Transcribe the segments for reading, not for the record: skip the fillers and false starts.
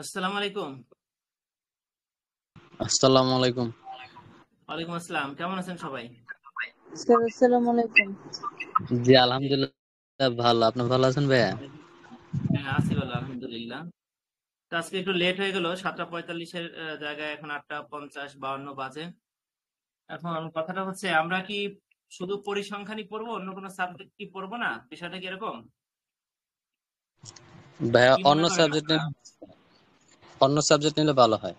আসসালামু আলাইকুম। আসসালামু আলাইকুম। ওয়ালাইকুম আসসালাম। কেমন আছেন সবাই? স্যার আসসালামু আলাইকুম। জি, আলহামদুলিল্লাহ ভালো। আপনি ভালো আছেন ভাইয়া? হ্যাঁ, আছি ভালো আলহামদুলিল্লাহ। তো আজকে একটু লেট হয়ে গেল। ৭:৪৫ এর জায়গায় এখন ৮:৫০-৫২ বাজে। এখন কথাটা হচ্ছে আমরা কি শুধু পরিসংখ্যানই পড়বো, অন্য কোনো সাবজেক্ট কি পড়বো না? বিষয়টা কি এরকম? ভাইয়া কি মনে করেন আপনারা? অন্য সাবজেক্ট নিলে ভালো হয়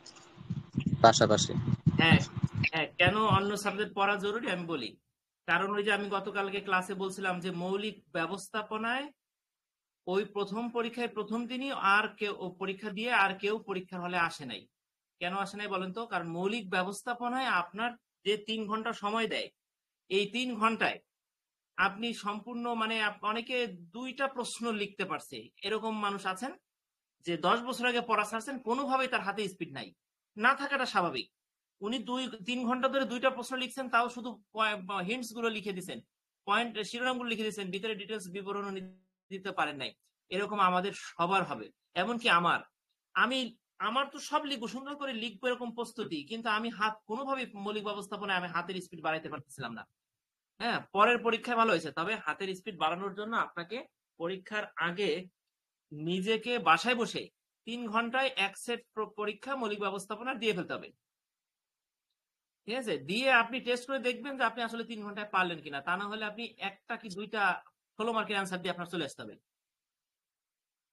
পাশাপাশি। হ্যাঁ, হ্যাঁ, কেন অন্য সাবজেক্ট পড়া জরুরি আমি বলি। কারণ ওই যে আমি গতকালকে ক্লাসে বলছিলাম যে মৌলিক ব্যবস্থাপনায় ওই প্রথম পরীক্ষায় প্রথম দিনই আর কেউ ও পরীক্ষা দিয়ে আর কেউ পরীক্ষার হলে আসে নাই। কেন আসে নাই বলেন তো? কারণ মৌলিক ব্যবস্থাপনায় আপনার যে ৩ ঘন্টা সময় দেয়, এই ৩ ঘন্টায় আপনি সম্পূর্ণ মানে অনেকে ২টা প্রশ্ন লিখতে পারছে। এরকম মানুষ আছেন যে ১০ বছর আগে পড়া ছাড়ছেন, কোনোভাবেই তার হাতে স্পিড নাই। না থাকাটা স্বাভাবিক। উনি ৩ ঘন্টা ধরে ২টা প্রশ্ন লিখছেন, তাও শুধু হিন্টস গুলো লিখে দিচ্ছেন, পয়েন্ট শিরোনামগুলো লিখে দিচ্ছেন, ভিতরে ডিটেলস বিবরণ দিতে পারেন নাই। এরকম আমাদের সবার হবে, এমনকি আমি আমার তো সব লিখবো, সুন্দর করে লিখবো এরকম প্রস্তুতি, কিন্তু আমি হাত কোনোভাবেই মৌলিক ব্যবস্থাপনায় আমি হাতের স্পিড বাড়াইতে পারতেছিলাম না। হ্যাঁ, পরের পরীক্ষায় ভালো হয়েছে, তবে হাতের স্পিড বাড়ানোর জন্য আপনাকে পরীক্ষার আগে নিজেকে বাসায় বসে ৩ ঘন্টায় এক সেট পরীক্ষা মৌলিক ব্যবস্থাপনা দিয়ে ফেলতে হবে। ঠিক আছে, দিয়ে আপনি টেস্ট করে দেখবেন যে আপনি আসলে ৩ ঘন্টায় পারলেন কিনা। তা না হলে আপনি একটা কি দুইটা ১৬ মার্কের অ্যান্সার দিয়ে আপনার চলে আসতে হবে।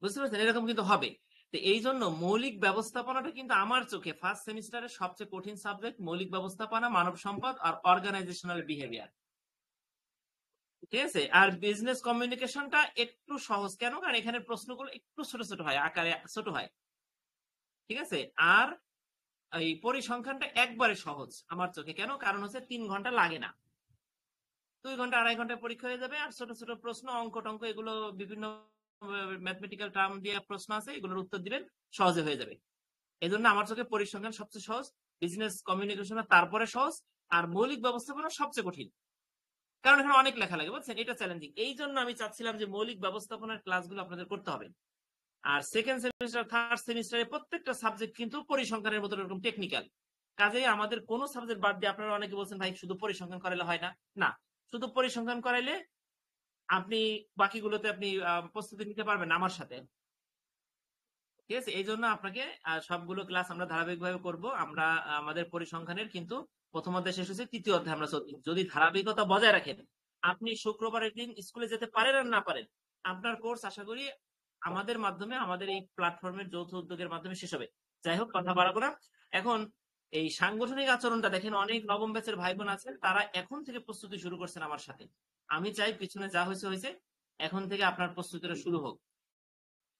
বুঝতে পারছেন? এরকম কিন্তু হবে। তো এই জন্য মৌলিক ব্যবস্থাপনাটা কিন্তু আমার চোখে ফার্স্ট সেমিস্টারের সবচেয়ে কঠিন সাবজেক্ট। মৌলিক ব্যবস্থাপনা, মানব সম্পদ আর অর্গানাইজেশনাল বিহেভিয়ার। ঠিক আছে, আর বিজনেস কমিউনিকেশনটা একটু সহজ। কেন? কারণ এখানে প্রশ্নগুলো একটু ছোট ছোট হয়, আকারে ছোট হয়। ঠিক আছে, আর এই পরিসংখ্যানটা একবারে সহজ আমার চোখে। কেন? কারণ হচ্ছে ৩ ঘন্টা লাগে না, ২ ঘন্টা ২.৫ ঘন্টায় পরীক্ষা হয়ে যাবে। আর ছোট ছোট প্রশ্ন, অঙ্ক টঙ্ক, এগুলো বিভিন্ন ম্যাথমেটিক্যাল টার্ম দিয়ে প্রশ্ন আছে, এগুলোর উত্তর দিবেন, সহজে হয়ে যাবে। এই জন্য আমার চোখে পরিসংখ্যান সবচেয়ে সহজ, বিজনেস কমিউনিকেশন তারপরে সহজ, আর মৌলিক ব্যবস্থাপনা সবচেয়ে কঠিন। কারণ এখানে অনেক লেখা লাগে, বুঝছেন? এটা চ্যালেঞ্জিং। এই জন্য আমি চাচ্ছিলাম যে মৌলিক ব্যবস্থাপনার ক্লাসগুলো আপনাদের করতে হবে। আর সেকেন্ড সেমিস্টার, থার্ড সেমিস্টারে প্রত্যেকটা সাবজেক্ট কিন্তু পরিসংখ্যানের মতো এরকম টেকনিক্যাল। কাজেই আমাদের কোনো সাবজেক্ট বাদ দিয়ে, আপনারা অনেকে বলছেন ভাই শুধু পরিসংখ্যান করাইলে হয় না। না, শুধু পরিসংখ্যান করাইলে আপনি বাকিগুলোতে আপনি প্রস্তুতি নিতে পারবেন আমার সাথে। ঠিক আছে, এই জন্য আপনাকে সবগুলো ক্লাস আমরা ধারাবাহিকভাবে করব। আমরা আমাদের পরিসংখ্যানের কিন্তু প্রথম অধ্যায় শেষ হয়েছে, তৃতীয় অধ্যায় আমরা চলছি। যদি ধারাবাহিকতা বজায় রাখেন, আপনি শুক্রবারের দিন স্কুলে যেতে পারেন আর না পারেন, আপনার কোর্স আশা করি আমাদের মাধ্যমে, আমাদের এই প্ল্যাটফর্মের যৌথ উদ্যোগের মাধ্যমে শেষ হবে। যাই হোক, কথা বাড়াবো না। এখন এই সাংগঠনিক আচরণটা দেখেন, অনেক নবম ব্যাচের ভাই বোন আছেন, তারা এখন থেকে প্রস্তুতি শুরু করছেন আমার সাথে। আমি চাই পিছনে যা হয়েছে হয়েছে, এখন থেকে আপনার প্রস্তুতিটা শুরু হোক।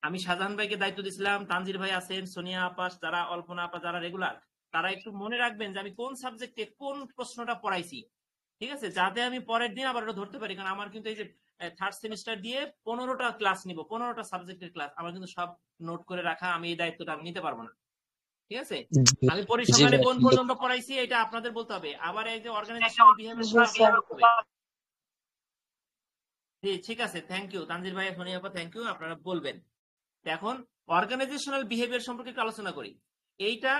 আমি শাহজাহান ভাইকে দায়িত্ব দিয়েছিলাম, তানজির ভাই আছেন, সোনিয়া আপা, যারা অল্পনা আপা, যারা রেগুলার, তারা একটু মনে রাখবেন যে আমি কোন সাবজেক্টে কোন প্রশ্নটা পড়াইছি। ঠিক আছে, যাতে আমি পরের দিন আবার ওটা ধরতে পারি। কারণ আমার কিন্তু এই যে থার্ড সেমিস্টার দিয়ে 15টা ক্লাস নিব, 15টা সাবজেক্টের ক্লাস, আমার কিন্তু সব নোট করে রাখা, আমি এই দায়িত্বটা আমি নিতে পারবো না। ঠিক আছে, জি আমি জি পরিসংখ্যানে ভাইয়া, কোন সুন্দর। পর্যন্ত পড়াইছি এটা আপনাদের বলতে হবে। আবার এই যে অর্গানাইজেশনাল বিহেভিয়ার জি স্যার। করতে হবে। জি, ঠিক আছে, থ্যাংক ইউ তানজির ভাই, সোনিয়া আপা, থ্যাংক ইউ, আপনারা বলবেন। এখন অর্গানাইজেশনাল বিহেভিয়ার সম্পর্কে একটু আলোচনা করি। এইটা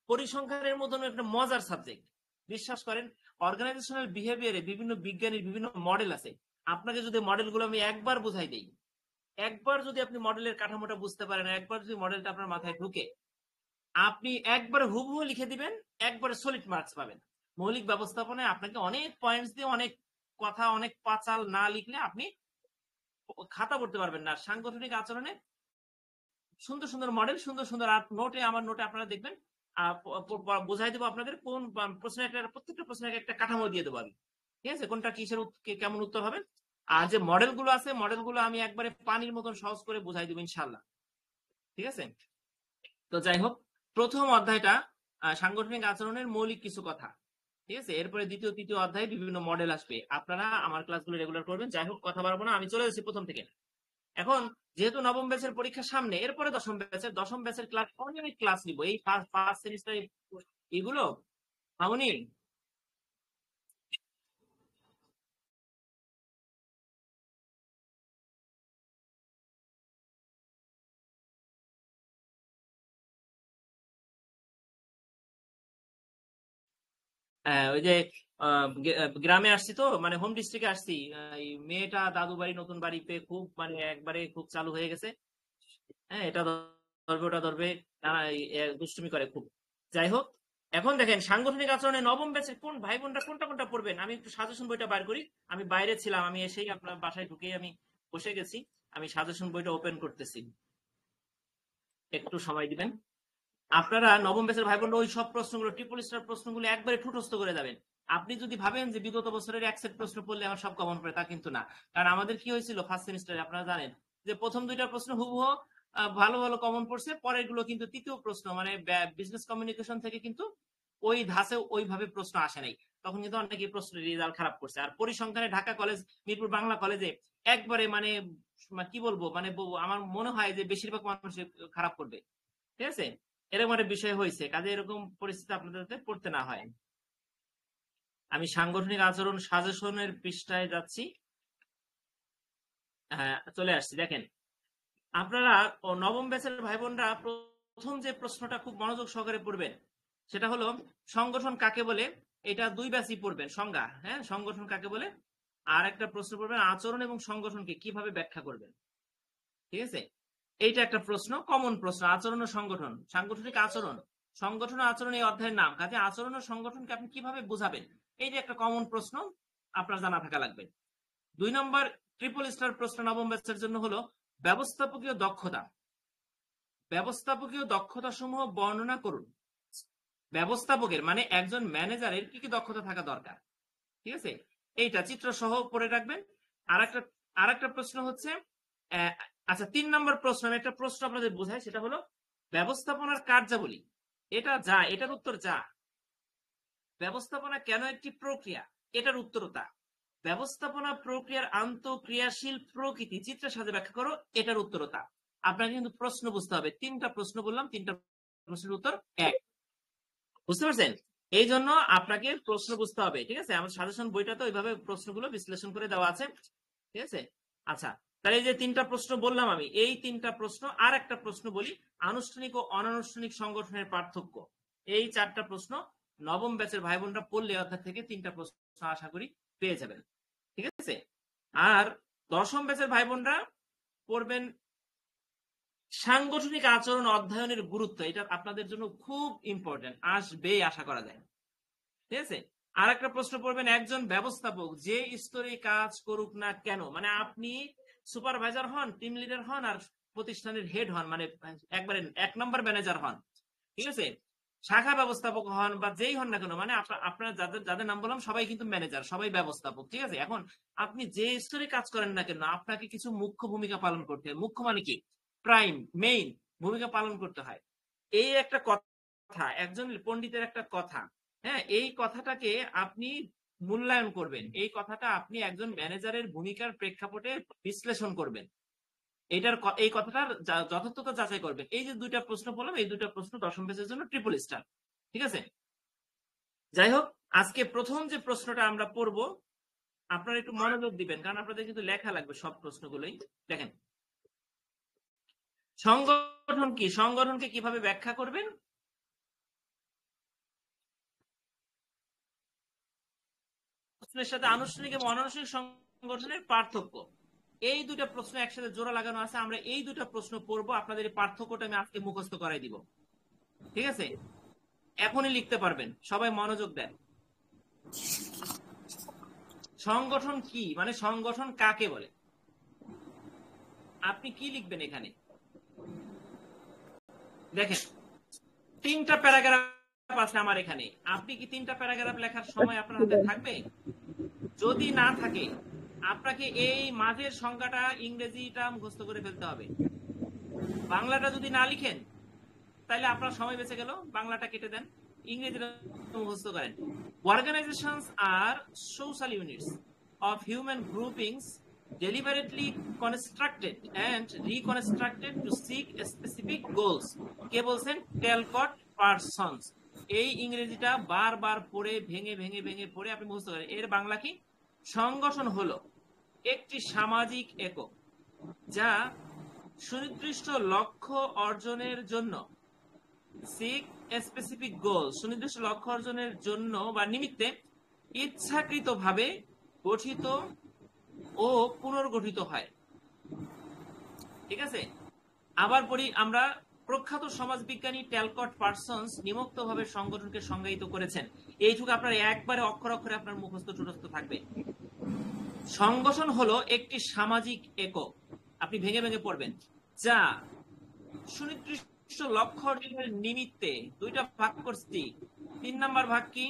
পরিসংখ্যানের মতন একটা মজার সাবজেক্ট। বিশ্বাস করেন, অর্গানাইজেশনাল বিহেভিয়ারে বিভিন্ন বিজ্ঞানীর বিভিন্ন মডেল আছে। আপনাকে যদি মডেলগুলো আমি একবার বুঝাই দেই, একবার যদি আপনি মডেলের কাঠামোটা বুঝতে পারেন, একবার যদি মডেলটা আপনার মাথায় ঢুকে, আপনি একবার হুবহু লিখে দিবেন, একবারে সলিড মার্কস পাবেন। মৌলিক ব্যবস্থাপনায় আপনাকে অনেক পয়েন্টস দিয়ে, অনেক কথা, অনেক পাঁচাল না লিখলে আপনি খাতা পড়তে পারবেন না। সাংগঠনিক আচরণে সুন্দর সুন্দর মডেল, সুন্দর সুন্দর আর নোটে, আমার নোটে আপনারা দেখবেন বোঝাই দেবো আপনাদের কোন প্রশ্নের একটা, প্রত্যেকটা প্রশ্নের একটা কাঠামো দিয়ে দেবো আমি। ঠিক আছে, কোনটা কিসের কেমন উত্তর হবে। আর যে মডেলগুলো আছে, মডেলগুলো আমি একবারে পানির মতন সহজ করে বোঝাই দেবো ইনশাল্লাহ। ঠিক আছে, তো যাই হোক, প্রথম অধ্যায়টা সাংগঠনিক আচরণের মৌলিক কিছু কথা। ঠিক আছে, এরপরে দ্বিতীয় তৃতীয় অধ্যায়ে বিভিন্ন মডেল আসবে। আপনারা আমার ক্লাসগুলো রেগুলার করবেন। যাই হোক, কথা বাড়াবো না, আমি চলে যাচ্ছি প্রথম থেকে। এখন যেহেতু নবম ব্যাচের পরীক্ষা সামনে, এরপরে দশম ব্যাচের ক্লাস, অনেক ক্লাস নিব এই ফার্স্ট সেমিস্টার এগুলো। মামুনি, ওই যে গ্রামে আসছি তো, মানে হোম ডিস্ট্রিক্টে আসছি। এই মেয়েটা দাদু বাড়ি নতুন বাড়ি পেয়ে খুব মানে একবারে খুব চালু হয়ে গেছে। হ্যাঁ, এটা ধরবে ওটা ধরবে, দুষ্টুমি করে খুব। যাই হোক, এখন দেখেন সাংগঠনিক আচরণে নবম ব্যাচের কোন ভাই বোনরা কোনটা কোনটা পড়বেন, আমি একটু সাজেশন বইটা বার করি। আমি বাইরে ছিলাম, আমি এসেই আপনার বাসায় ঢুকেই আমি বসে গেছি। আমি সাজেশন বইটা ওপেন করতেছি, একটু সময় দিবেন। আপনারা নবম ব্যাচের ভাই বোনরা ওই সব প্রশ্নগুলো, ট্রিপল স্টার প্রশ্নগুলো একবারে ঠুটস্থ করে যাবেন। আপনি যদি ভাবেন যে বিগত বছরের এক সেট প্রশ্ন পড়লে আমার সব কমন পড়ে, তা কিন্তু না। কারণ আমাদের কি হয়েছিল ফার্স্ট সেমিস্টারে, আপনারা জানেন যে প্রথম দুইটা প্রশ্ন হুবহু ভালো ভালো কমন পড়ছে, পরের গুলো কিন্তু তৃতীয় প্রশ্ন মানে বিজনেস কমিউনিকেশন থেকে কিন্তু ওই ধাঁচে ওইভাবে প্রশ্ন আসে নাই। তখন কিন্তু অনেকে প্রশ্নের রেজাল্ট খারাপ করছে। আর পরিসংখ্যানে ঢাকা কলেজ, মিরপুর বাংলা কলেজে একবারে মানে কি বলবো, মানে আমার মনে হয় যে বেশিরভাগ মানুষ খারাপ করবে। ঠিক আছে, এরকম একটা বিষয় হয়েছে, কাজে এরকম পরিস্থিতি আপনাদের পড়তে না হয়। আমি সাংগঠনিক আচরণ সাজেশনের পৃষ্ঠায় যাচ্ছি। হ্যাঁ, চলে আসছি। দেখেন, আপনারা নবম ব্যাচের ভাই বোনরা প্রথম যে প্রশ্নটা খুব মনোযোগ সহকারে পড়বেন সেটা হলো সংগঠন কাকে বলে। এটা দুই ব্যাচই পড়বেন, সংজ্ঞা। হ্যাঁ, সংগঠন কাকে বলে। আর একটা প্রশ্ন পড়বেন আচরণ এবং সংগঠনকে কিভাবে ব্যাখ্যা করবেন। ঠিক আছে, এইটা একটা প্রশ্ন, কমন প্রশ্ন। আচরণ ও সংগঠন, সাংগঠনিক আচরণ, সংগঠন ও আচরণ এই অধ্যায়ের নাম। কাজে আচরণ ও সংগঠনকে আপনি কিভাবে বোঝাবেন, এই যে একটা কমন প্রশ্ন আপনার জানা থাকা লাগবে। 2 নম্বর ট্রিপল স্টার প্রশ্ন নবম ব্যাচের জন্য হলো ব্যবস্থাপকীয় দক্ষতা। ব্যবস্থাপকীয় দক্ষতা সমূহ বর্ণনা করুন। ব্যবস্থাপকের মানে একজন ম্যানেজারের কি কি দক্ষতা থাকা দরকার। ঠিক আছে, এইটা চিত্র সহ পড়ে রাখবেন। আর একটা প্রশ্ন হচ্ছে, আচ্ছা 3 নম্বর প্রশ্ন, আমি একটা প্রশ্ন আপনাদের বোঝাই, সেটা হলো ব্যবস্থাপনার কার্যাবলী। এটা যা, এটার উত্তর যা। ব্যবস্থাপনা কেন একটি প্রক্রিয়া, এটার উত্তর তা। ব্যবস্থাপনা প্রক্রিয়ার আন্তঃক্রিয়াশীল প্রকৃতি চিত্রের সাথে ব্যাখ্যা করো, এটার উত্তর তা। আপনাকে কিন্তু প্রশ্ন বুঝতে হবে। 3টা প্রশ্ন বললাম, 3টা প্রশ্নের উত্তর এক। বুঝতে পারছেন? এই জন্য আপনাকে প্রশ্ন বুঝতে হবে। ঠিক আছে, আমার সাজেশন বইটাতে ওইভাবে প্রশ্নগুলো বিশ্লেষণ করে দেওয়া আছে। ঠিক আছে, আচ্ছা তাহলে এই যে 3টা প্রশ্ন বললাম আমি, এই 3টা প্রশ্ন। আর একটা প্রশ্ন বলি, আনুষ্ঠানিক ও অনানুষ্ঠানিক সংগঠনের পার্থক্য। এই 4টা প্রশ্ন নবম ব্যাচের ভাই বোনরা পড়লে অর্থাৎ থেকে 3টা প্রশ্ন আশা করি পেয়ে যাবেন। ঠিক আছে, আর দশম ব্যাচের ভাই বোনরা পড়বেন সাংগঠনিক আচরণ অধ্যয়নের গুরুত্ব। এটা আপনাদের জন্য খুব ইম্পর্টেন্ট, আসবে আশা করা যায়। ঠিক আছে, আর একটা প্রশ্ন পড়বেন, একজন ব্যবস্থাপক যে স্তরে কাজ করুক না কেন, মানে আপনি সুপারভাইজার হন, টিম লিডার হন, আর প্রতিষ্ঠানের হেড হন, মানে একবারে 1 নম্বর ম্যানেজার হন। ঠিক আছে, শাখা ব্যবস্থাপক হন বা যেই হন না কেন, মানে আপনারা যাদের যাদের নাম বললাম সবাই কিন্তু ম্যানেজার, সবাই ব্যবস্থাপক। ঠিক আছে, এখন আপনি যে স্তরে কাজ করেন না কেন, আপনাকে কিছু মুখ্য ভূমিকা পালন করতে হয়। মুখ্য মানে কি, প্রাইম, মেইন ভূমিকা পালন করতে হয়। এই একটা কথা, একজন পণ্ডিতের একটা কথা। হ্যাঁ, এই কথাটাকে আপনি মূল্যায়ন করবেন, এই কথাটা আপনি একজন ম্যানেজারের ভূমিকার প্রেক্ষাপটে বিশ্লেষণ করবেন। এই কথাটার যথার্থতা যাচাই করবেন। এই যে 2টা প্রশ্ন বললাম, এই 2টা প্রশ্ন দশম ব্যাচের জন্য ট্রিপল স্টার। ঠিক আছে, যাই হোক, আজকে প্রথম যে প্রশ্নটা আমরা পড়ব, আপনারা একটু মনোযোগ দিবেন, কারণ আপনাদের কিন্তু লেখা লাগবে সব প্রশ্নগুলোই। দেখেন, সংগঠন কি, সংগঠনকে কিভাবে ব্যাখ্যা করবেন। প্রশ্নের সাথে আনুষ্ঠানিক এবং অনানুষ্ঠানিক সংগঠনের পার্থক্য। এই 2টা প্রশ্ন একসাথে জোড়া লাগানো আছে। আমরা এই 2টা প্রশ্ন পড়বো, আপনাদের এই পার্থক্যটা আমি আজকে মুখস্থ করাই দিব। ঠিক আছে, এখনই লিখতে পারবেন, সবাই মনোযোগ দেন। সংগঠন কি মানে সংগঠন কাকে বলে, আপনি কি লিখবেন এখানে। দেখেন, 3টা প্যারাগ্রাফ আছে আমার এখানে। আপনি কি 3টা প্যারাগ্রাফ লেখার সময় আপনার হাতে থাকবে? যদি না থাকে, আপনাকে এই মাঝের সংখ্যাটা ইংরেজিটা মুখস্থ করে ফেলতে হবে। বাংলাটা যদি না লিখেন তাহলে আপনার সময় বেঁচে গেল, বাংলাটা কেটে দেন, ইংরেজিটা মুখস্থ করেন। Organizations are social units of human groupings deliberately constructed and reconstructed to seek specific goals. কে বলছেন? টেলকট পারসন্স। এই ইংরেজিটা বারবার পড়ে ভেঙে ভেঙে ভেঙে পড়ে আপনি মুখস্থ করেন। এর বাংলা কি? সংগঠন হলো একটি সামাজিক একক যা সুনির্দিষ্ট লক্ষ্য অর্জনের জন্য seek এ স্পেসিফিক গোল, সুনির্দিষ্ট লক্ষ্য অর্জনের জন্য বা নিমিত্তে ইচ্ছাকৃতভাবে গঠিত ও পুনর্গঠিত হয়। ঠিক আছে, আবার পড়ি আমরা। প্রখ্যাত সমাজবিজ্ঞানী ট্যালকট পার্সন্স নিমুক্তভাবে সংগঠনকে সংজ্ঞায়িত করেছেন। এইটুকু আপনার একবারে অক্ষর অক্ষরে আপনার মুখস্থ টুটস্থ থাকবে। সংগঠন হলো একটি সামাজিক একক, আপনি ভেঙে ভেঙে পড়বেন, যা সুনির্দিষ্ট লক্ষ্য অর্জনের নিমিত্তে দুইটা ভাগ করছি। 3 নাম্বার ভাগ কি?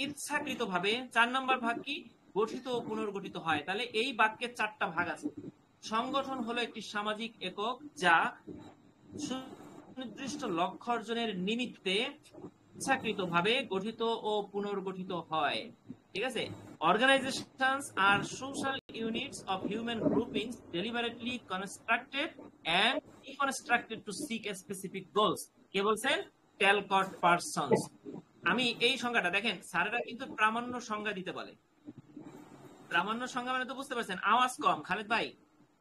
ইচ্ছাকৃতভাবে। 4 নাম্বার ভাগ কি? গঠিত ও পুনর্গঠিত হয়। তাহলে এই বাক্যের 4টা ভাগ আছে। সংগঠন হলো একটি সামাজিক একক যা সুনির্দিষ্ট লক্ষ্য অর্জনের নিমিত্তে ইচ্ছাকৃতভাবে গঠিত ও পুনর্গঠিত হয়। ঠিক আছে, organizations are social units of human groupings deliberately constructed and reconstructed to seek a specific goals. কে বলছেন? ট্যালকট পার্সন্স। আমি এই সংজ্ঞাটা দেখেন, স্যারেরা কিন্তু প্রামাণ্য সংজ্ঞা দিতে বলে। প্রামাণ্য সংজ্ঞা মানে তো বুঝতে পারছেন, আওয়াজ কম। খালেদ ভাই,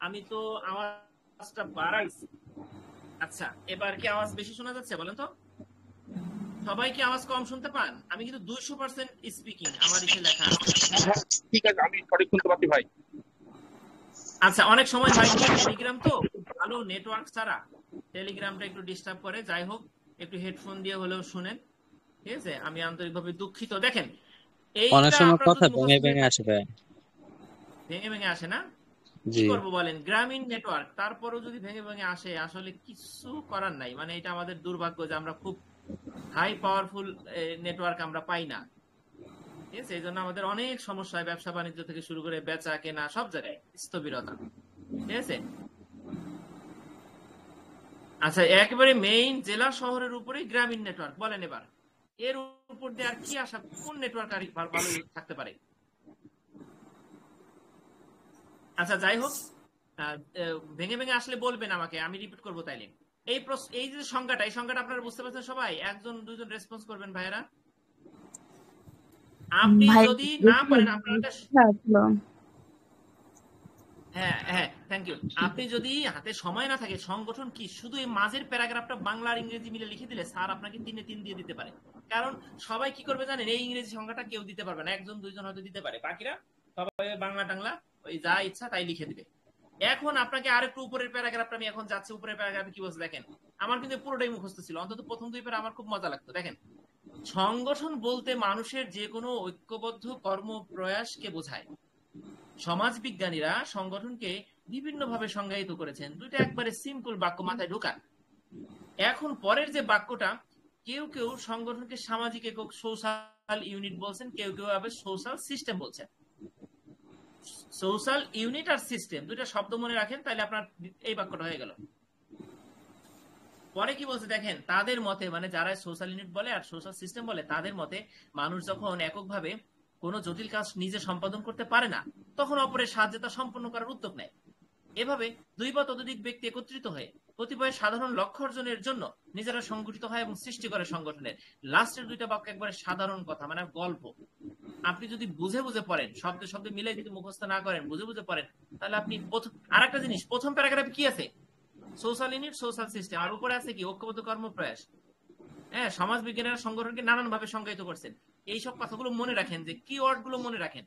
আমি তো আওয়াজটা বাড়াইছি। আচ্ছা, এবার কি আওয়াজ বেশি শোনা যাচ্ছে বলেন তো? সবাই কি আওয়াজ কম শুনতে পান? আমি কিন্তু 200% স্পিকিং আমার এখানে লেখা আছে। ঠিক আছে, আমি সঠিক শুনতে পাচ্ছি ভাই। আচ্ছা, অনেক সময় হয় কি, টেলিগ্রাম তো ভালো নেটওয়ার্ক ছাড়া টেলিগ্রামটা একটু ডিস্টার্ব করে। যাই হোক, একটু হেডফোন দিয়ে হলেও শুনেন। ঠিক আছে, আমি আন্তরিকভাবে দুঃখিত। দেখেন, অনেক এইটা সময় আপনার কথা যদি ভেঙে ভেঙে আসে ভাই। ভেঙে ভেঙে আসে না? কি জি, করবো বলেন, গ্রামীণ নেটওয়ার্ক, তারপরেও যদি ভেঙে ভেঙে আসে আসলে কিছু করার নাই। মানে এটা আমাদের দুর্ভাগ্য যে আমরা খুব হাই পাওয়ারফুল নেটওয়ার্ক আমরা পাই না। ঠিক আছে, এই জন্য আমাদের অনেক সমস্যা হয়, ব্যবসা বাণিজ্য থেকে শুরু করে বেচা কেনা সব জায়গায় স্থবিরতা। ঠিক আছে, আচ্ছা, একেবারে মেইন জেলা শহরের উপরেই গ্রামীণ নেটওয়ার্ক। বলেন এবার, এর উপর দিয়ে আর কি আশা, কোন নেটওয়ার্ক আর ভালো থাকতে পারে? আচ্ছা, যাই হোক, ভেঙে ভেঙে আসলে বলবেন আমাকে, আমি রিপিট করবো তাইলে। এই যে সংজ্ঞাটা, এই সংজ্ঞাটা আপনারা বুঝতে পারছেন সবাই? 1 2 জন রেসপন্স করবেন ভাইরা। আপনি যদি না পারেন, আপনারা হ্যাঁ হ্যাঁ, থ্যাংক ইউ। আপনি যদি হাতে সময় না থাকে, সংগঠন কি শুধু এই মাঝের প্যারাগ্রাফটা বাংলা আর ইংরেজি মিলে লিখে দিলে স্যার আপনাকে 3-এ 3 দিয়ে দিতে পারে। কারণ সবাই কি করবে জানেন, এই ইংরেজি সংখ্যাটা কেউ দিতে পারবে না, 1 জন 2 জন হয়তো দিতে পারে, বাকিরা সবাই বাংলা টাংলা ওই যা ইচ্ছা তাই লিখে দিবে। এখন আপনাকে আরেকটু উপরের প্যারাগ্রাফটা আমি এখন যাচ্ছি, উপরের প্যারাগ্রাফে কি বলছে দেখেন। আমার কিন্তু পুরোটাই মুখস্থ ছিল, অন্তত প্রথম 2 প্যারা আমার খুব মজা লাগতো। দেখেন, সংগঠন বলতে মানুষের যে কোনো ঐক্যবদ্ধ কর্ম প্রয়াসকে বোঝায়। সমাজ বিজ্ঞানীরা সংগঠনকে বিভিন্নভাবে সংজ্ঞায়িত করেছেন। দুইটা একবারে সিম্পল বাক্য মাথায় ঢোকান। এখন পরের যে বাক্যটা, কেউ কেউ সংগঠনকে সামাজিক একক সোশ্যাল ইউনিট বলছেন, কেউ কেউ আবার সোশ্যাল সিস্টেম বলছেন। সোশ্যাল ইউনিট আর সিস্টেম দুইটা শব্দ মনে রাখেন, তাহলে আপনার এই বাক্যটা হয়ে গেল। পরে কি বলছে দেখেন, তাদের মতে, মানে যারা সোশ্যাল ইউনিট বলে আর সোশ্যাল সিস্টেম বলে, তাদের মতে মানুষ যখন এককভাবে কোনো জটিল কাজ নিজে সম্পাদন করতে পারে না, তখন অপরের সাহায্যে তা সম্পন্ন করার উদ্যোগ নেয়। এভাবে 2 বা ততোধিক ব্যক্তি একত্রিত হয়ে কতিপয় সাধারণ লক্ষ্য অর্জনের জন্য নিজেরা সংগঠিত হয় এবং সৃষ্টি করে সংগঠনের। লাস্টের 2টা বাক্য একবারে সাধারণ কথা, মানে গল্প। আপনি যদি বুঝে বুঝে পড়েন, শব্দে শব্দে মিলে যদি মুখস্থ না করেন, বুঝে বুঝে পড়েন, তাহলে আপনি আর একটা জিনিস, প্রথম প্যারাগ্রাফে কি আছে? সোশ্যাল ইউনিট, সোশ্যাল সিস্টেম, আর উপরে আছে কি? ঐক্যবদ্ধ কর্মপ্রয়াস। হ্যাঁ, সমাজ বিজ্ঞানীরা সংগঠনকে নানান ভাবে সংজ্ঞায়িত করছেন। এইসব কথাগুলো মনে রাখেন, যে কি ওয়ার্ড গুলো মনে রাখেন।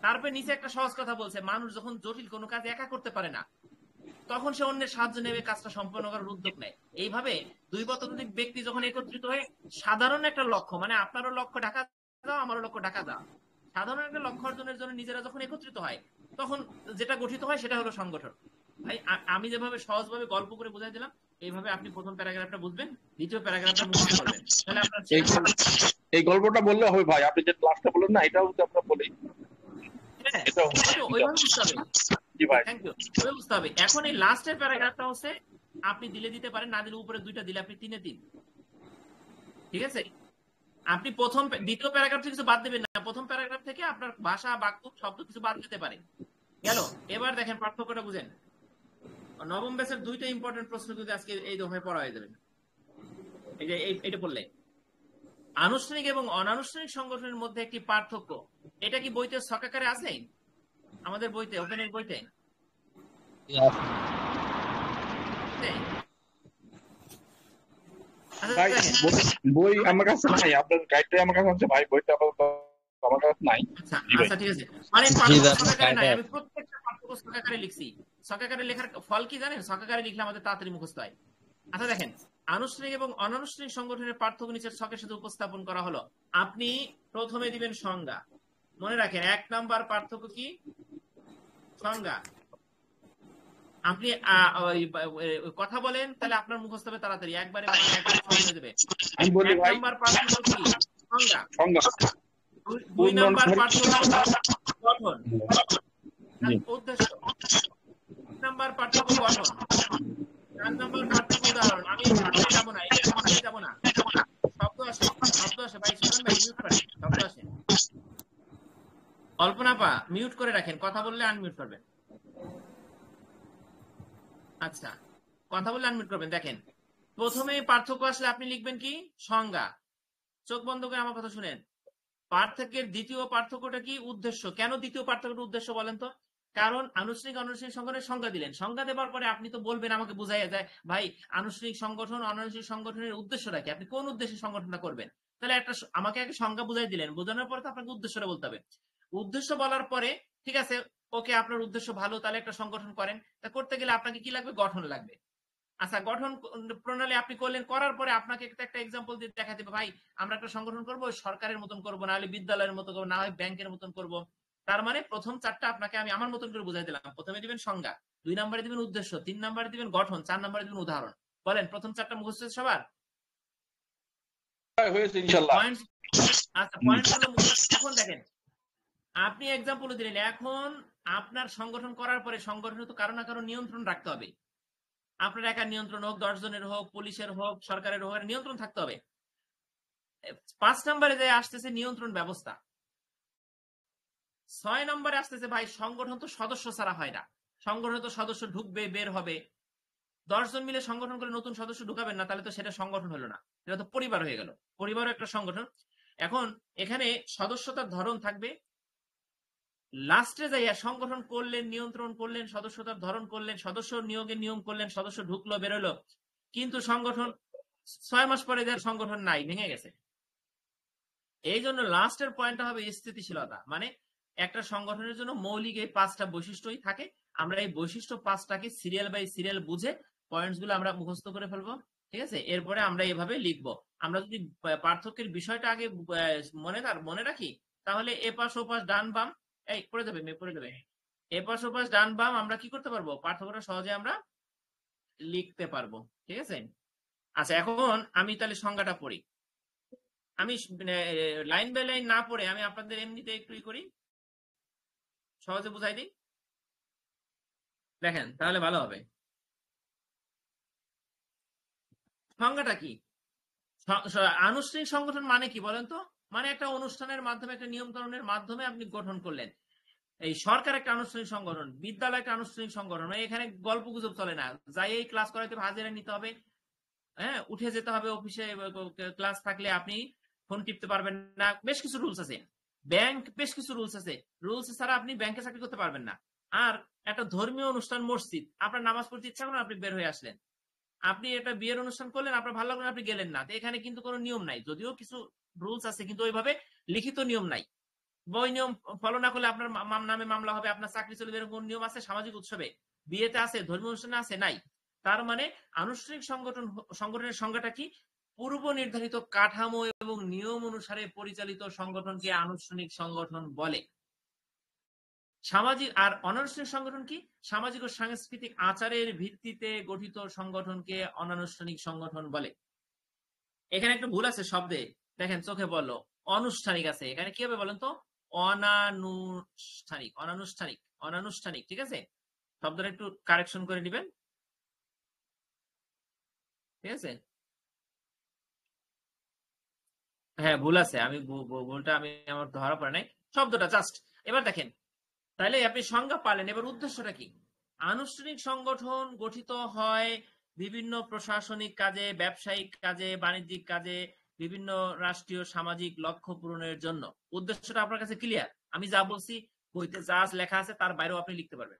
তারপরে নিচে একটা সহজ কথা বলছে, মানুষ যখন জটিল কোনো কাজ একা করতে পারে না, তখন সে অন্যের সাহায্য নেবে, কাজটা সম্পন্ন করার উদ্যোগ নেয়। এইভাবে 2 বা ততোধিক ব্যক্তি যখন একত্রিত হয়ে সাধারণ একটা লক্ষ্য, মানে আপনারও লক্ষ্য ঢাকা দাও, আমারও লক্ষ্য ঢাকা দাও, সাধারণ একটা লক্ষ্য অর্জনের জন্য নিজেরা যখন একত্রিত হয়, তখন যেটা গঠিত হয় সেটা হলো সংগঠন। ভাই, আমি যেভাবে সহজভাবে গল্প করে বোঝাই দিলাম, এইভাবে আপনি প্রথম প্যারাগ্রাফটা বুঝবেন, দ্বিতীয় প্যারাগ্রাফটা মুখস্থ করবেন, তাহলে আপনার এই গল্পটা বললে হবে ভাই, আপনি যে ক্লাসটা বলেন না, এটাও যদি আপনারা বলি। ওইভাবে বুঝতে হবে। জি ভাই, থ্যাংক ইউ, ওইভাবে বুঝতে হবে। এখন এই লাস্টের প্যারাগ্রাফটা হচ্ছে, আপনি দিলে দিতে পারেন, না দিলে উপরে 2টা দিলে আপনি 3-এ 3। ঠিক আছে, আপনি দ্বিতীয় প্যারাগ্রাফ থেকে কিছু বাদ দেবেন না, প্রথম প্যারাগ্রাফ থেকে আপনার ভাষা, বাক্য, শব্দ কিছু বাদ দিতে পারে। গেল। এবার দেখেন পার্থক্যটা বুঝেন। নবম ব্যাচের 2টা ইম্পর্টেন্ট প্রশ্ন কিন্তু আজকে এই দফায় পড়া হয়ে যাবে। এই যে এইটা বললে, আনুষ্ঠানিক এবং অনানুষ্ঠানিক সংগঠনের মধ্যে একটি পার্থক্য, এটা কি বইতে ছকাকারে আছে? আমাদের বইতে, ওপেনের বইতে? আচ্ছা, ভাই দেখেন বই আমার কাছে নাই, আপনার গাইডটাই আমার কাছে আছে ভাই, বইটা আপাতত আমার কাছে নাই। আচ্ছা জি ভাই। আচ্ছা ঠিক আছে, অনেক জি পাঠ্য ভাই, আপনার পুস্তকাকারে গাইডে নাই, আমি আছে। প্রত্যেকটা পাঠ্য পুস্তকাকারে লিখছি। ছকাকারে লেখার ফল কি জানেন? ছকাকারে লিখলে আমাদের তাড়াতাড়ি মুখস্থ হয়। আচ্ছা দেখেন, আনুষ্ঠানিক এবং অনানুষ্ঠানিক সংগঠনের পার্থক্য নিচের ছকের সাথে উপস্থাপন করা হলো। আপনি প্রথমে দিবেন সংজ্ঞা। মনে রাখেন 1 নাম্বার পার্থক্য কি? সংজ্ঞা। আপনি কথা বলেন তাহলে আপনার মুখস্থ হবে তাড়াতাড়ি, একবারে একবারে সহজ হয়ে যাবে। আমি বলি 1 ভাই, নাম্বার পার্থক্য কি? সংজ্ঞা। সংজ্ঞা 2 উন্নয়ন নাম্বার পার্থক্য গঠন, জি উদ্দেশ্য। 3 নাম্বার পার্থক্য গঠন। 4 নাম্বার পার্থক্য উদাহরণ। আমি ডিটেইলে যাব না, এটা ডিটেইলে যাব না। শব্দ আসে, শব্দ আসে ভাই, সুজন ভাই মিউট করেন, শব্দ আসে। কল্পনা পা মিউট করে রাখেন, কথা বললে আনমিউট করবেন। আচ্ছা, কথা বললে আনমিউট করবেন। দেখেন, প্রথমে পার্থক্য আসলে আপনি লিখবেন কি? সংজ্ঞা। চোখ বন্ধ করে আমার কথা শুনেন। পার্থক্যের দ্বিতীয় পার্থক্যটা কি? উদ্দেশ্য। কেন দ্বিতীয় পার্থক্যটা উদ্দেশ্য বলেন তো? কারণ আনুষ্ঠানিক অনানুষ্ঠানিক সংগঠনের সংজ্ঞা দিলেন, সংজ্ঞা দেওয়ার পরে আপনি তো বলবেন, আমাকে বুঝাইয়া যায় ভাই আনুষ্ঠানিক সংগঠন অনানুষ্ঠানিক সংগঠনের উদ্দেশ্যটা কি, আপনি কোন উদ্দেশ্যে সংগঠনটা করবেন। তাহলে একটা আমাকে একটা সংজ্ঞা বুঝাই দিলেন, বোঝানোর পরে তো আপনাকে উদ্দেশ্যটা বলতে হবে। উদ্দেশ্য বলার পরে ঠিক আছে, ওকে আপনার উদ্দেশ্য ভালো, তাহলে একটা সংগঠন করেন। তা করতে গেলে আপনাকে কি লাগবে? গঠন লাগবে। আচ্ছা, গঠন প্রণালী আপনি করলেন, করার পরে আপনাকে একটা এক্সাম্পল দিয়ে দেখা দেবে, ভাই আমরা একটা সংগঠন করব, সরকারের মতন করব, না হলে বিদ্যালয়ের মতো করবো, না হয় ব্যাংকের মতন করব। তার মানে প্রথম 4টা আপনাকে আমি আমার মতন করে বুঝাই দিলাম। প্রথমে দিবেন সংজ্ঞা, 2 নম্বরে দিবেন উদ্দেশ্য, 3 নম্বরে দিবেন গঠন, 4 নম্বরে দিবেন উদাহরণ। বলেন প্রথম 4টা মুখস্থ সবার? ভাই, হয়েছে ইনশাআল্লাহ। পয়েন্ট। আচ্ছা, পয়েন্ট গুলো মুখস্থ। এখন দেখেন, আপনি এক্সাম্পল দিলেন, এখন আপনার সংগঠন করার পরে সংগঠনে তো কারো না কারো নিয়ন্ত্রণ রাখতে হবে। আপনার একার নিয়ন্ত্রণ হোক, 10 জনের হোক, পুলিশের হোক, সরকারের হোক, নিয়ন্ত্রণ থাকতে হবে। 5 নম্বরে যে আসতেছে নিয়ন্ত্রণ ব্যবস্থা। 6 নম্বরে আসতেছে ভাই সংগঠন তো সদস্য ছাড়া হয় না, সংগঠনে তো সদস্য ঢুকবে বের হবে। 10 জন মিলে সংগঠন করে নতুন সদস্য ঢুকাবেন না, তাহলে তো সেটা সংগঠন হলো না, এটা তো পরিবার হয়ে গেল। পরিবারও একটা সংগঠন। এখন এখানে সদস্যতার ধরন থাকবে। লাস্টে যাইয়া সংগঠন করলেন, নিয়ন্ত্রণ করলেন, সদস্যতার ধরন করলেন, সদস্য নিয়োগের নিয়ম করলেন, সদস্য ঢুকলো বেরোলো, কিন্তু সংগঠন 6 মাস পরে যার সংগঠন নাই, ভেঙে গেছে। এই জন্য লাস্টের পয়েন্টটা হবে স্থিতিশীলতা। মানে একটা সংগঠনের জন্য মৌলিক এই 5টা বৈশিষ্ট্যই থাকে। আমরা এই বৈশিষ্ট্য 5টাকে সিরিয়াল বাই সিরিয়াল বুঝে পয়েন্টস গুলো আমরা মুখস্থ করে ফেলবো। ঠিক আছে, এরপরে আমরা এভাবে লিখবো। আমরা যদি পার্থক্যের বিষয়টা আগে মনে রাখি, তাহলে এপাশ ওপাশ ডান বাম এই পড়ে যাবে, পড়ে যাবে। এপাশ ওপাশ ডান বাম আমরা কি করতে পারবো? পার্থক্যটা সহজে আমরা লিখতে পারবো। ঠিক আছে। আচ্ছা, এখন আমি তাহলে সংজ্ঞাটা পড়ি। আমি লাইন বাই লাইন না পড়ে আমি আপনাদের এমনিতে একটু করি, সহজে বুঝাই দিই। দেখেন তাহলে ভালো হবে। সংজ্ঞাটা কি? আনুষ্ঠানিক সংগঠন মানে কি বলেন তো? মানে একটা অনুষ্ঠানের মাধ্যমে, একটা নিয়ম কানুনের মাধ্যমে আপনি গঠন করলেন। এই সরকার একটা আনুষ্ঠানিক সংগঠন, বিদ্যালয় একটা আনুষ্ঠানিক সংগঠন। মানে এখানে গল্প গুজব চলে না, যাই এই ক্লাস করাইতে হাজিরা নিতে হবে, হ্যাঁ উঠে যেতে হবে অফিসে, ক্লাস থাকলে আপনি ফোন টিপতে পারবেন না, বেশ কিছু রুলস আছে। ব্যাংক বেশ কিছু রুলস আছে, রুলস ছাড়া আপনি ব্যাংকে চাকরি করতে পারবেন না। আর একটা ধর্মীয় অনুষ্ঠান, মসজিদ, আপনার নামাজ পড়তে ইচ্ছা করেন, আপনি বের হয়ে আসলেন। আপনি একটা বিয়ের অনুষ্ঠান করলেন, আপনার ভালো লাগলো, আপনি গেলেন না। এখানে কিন্তু কোনো নিয়ম নাই, যদিও কিছু রুলস আছে, কিন্তু ওইভাবে লিখিত নিয়ম নাই। বই নিয়ম ফলো না করলে আপনার নামে মামলা হবে, আপনার চাকরি চলে যাবে। কোন নিয়ম আছে? সামাজিক উৎসবে, বিয়েতে আছে, ধর্মীয় অনুষ্ঠানে আছে, নাই। তার মানে আনুষ্ঠানিক সংগঠনের সংজ্ঞাটা কি? পূর্ব নির্ধারিত কাঠামো এবং নিয়ম অনুসারে পরিচালিত সংগঠনকে আনুষ্ঠানিক সংগঠন বলে। সামাজিক আর অনানুষ্ঠানিক সংগঠন কি? সামাজিক ও সাংস্কৃতিক আচারের ভিত্তিতে গঠিত সংগঠনকে অনানুষ্ঠানিক সংগঠন বলে। এখানে একটু ভুল আছে শব্দে, দেখেন চোখে বললো অনানুষ্ঠানিক আছে, এখানে কি হবে বলেন তো? অনানুষ্ঠানিক, অনানুষ্ঠানিক, অনানুষ্ঠানিক। ঠিক আছে, শব্দটা একটু কারেকশন করে নেবেন। ঠিক আছে, হ্যাঁ ভুল আছে, আমি ভুলটা আমি আমার ধরা পড়ে নাই, শব্দটা জাস্ট। এবার দেখেন, তাহলে আপনি সংজ্ঞা পালেন, এবার উদ্দেশ্যটা কি? আনুষ্ঠানিক সংগঠন গঠিত হয় বিভিন্ন প্রশাসনিক কাজে, ব্যবসায়িক কাজে, বাণিজ্যিক কাজে, বিভিন্ন রাষ্ট্রীয় সামাজিক লক্ষ্য পূরণের জন্য। উদ্দেশ্যটা আপনার কাছে ক্লিয়ার? আমি যা বলছি বইতে যা লেখা আছে তার বাইরেও আপনি লিখতে পারবেন।